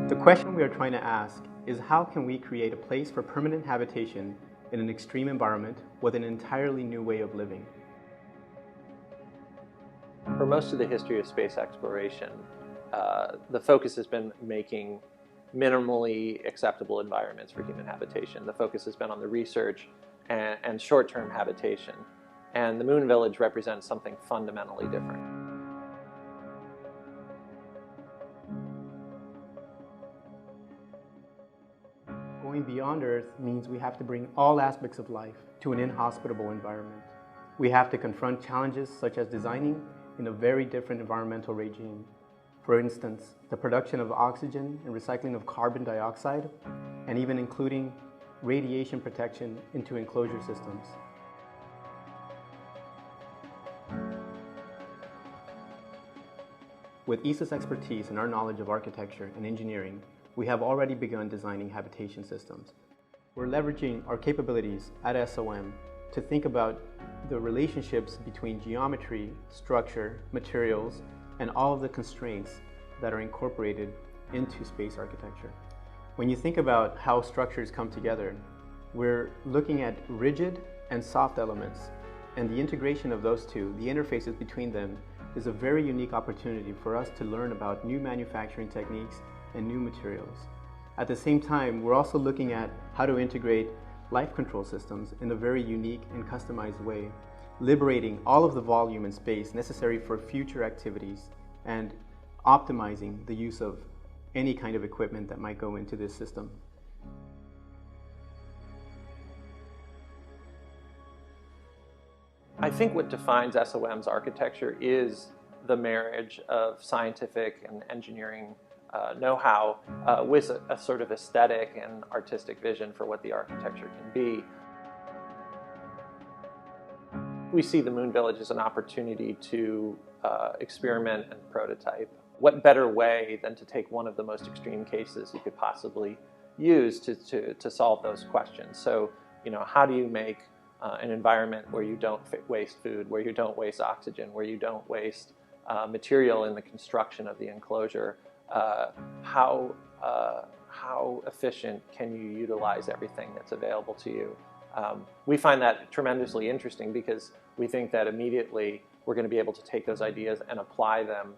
The question we are trying to ask is, how can we create a place for permanent habitation in an extreme environment with an entirely new way of living? For most of the history of space exploration, the focus has been making minimally acceptable environments for human habitation. The focus has been on the research and short-term habitation. And the Moon Village represents something fundamentally different. Going beyond Earth means we have to bring all aspects of life to an inhospitable environment. We have to confront challenges such as designing in a very different environmental regime. For instance, the production of oxygen and recycling of carbon dioxide, and even including radiation protection into enclosure systems. With ESA's expertise and our knowledge of architecture and engineering, we have already begun designing habitation systems. We're leveraging our capabilities at SOM to think about the relationships between geometry, structure, materials, and all of the constraints that are incorporated into space architecture. When you think about how structures come together, we're looking at rigid and soft elements, and the integration of those two, the interfaces between them, is a very unique opportunity for us to learn about new manufacturing techniques and new materials. At the same time, we're also looking at how to integrate life control systems in a very unique and customized way, liberating all of the volume and space necessary for future activities and optimizing the use of any kind of equipment that might go into this system. I think what defines SOM's architecture is the marriage of scientific and engineering know-how with a sort of aesthetic and artistic vision for what the architecture can be. We see the Moon Village as an opportunity to experiment and prototype. What better way than to take one of the most extreme cases you could possibly use to solve those questions? So, how do you make an environment where you don't waste food, where you don't waste oxygen, where you don't waste material in the construction of the enclosure? How efficient can you utilize everything that's available to you? We find that tremendously interesting because we think that immediately we're going to be able to take those ideas and apply them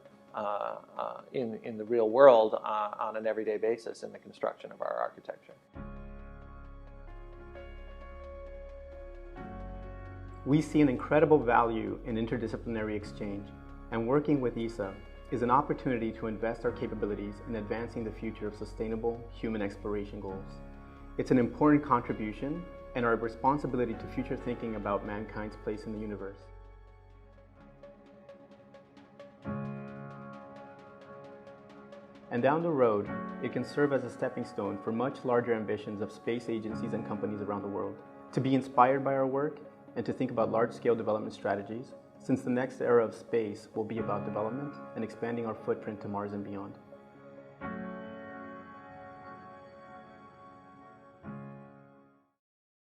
in the real world on an everyday basis in the construction of our architecture. We see an incredible value in interdisciplinary exchange, and working with ESA is an opportunity to invest our capabilities in advancing the future of sustainable human exploration goals. It's an important contribution and our responsibility to future thinking about mankind's place in the universe. And down the road, it can serve as a stepping stone for much larger ambitions of space agencies and companies around the world, to be inspired by our work and to think about large-scale development strategies, since the next era of space will be about development and expanding our footprint to Mars and beyond.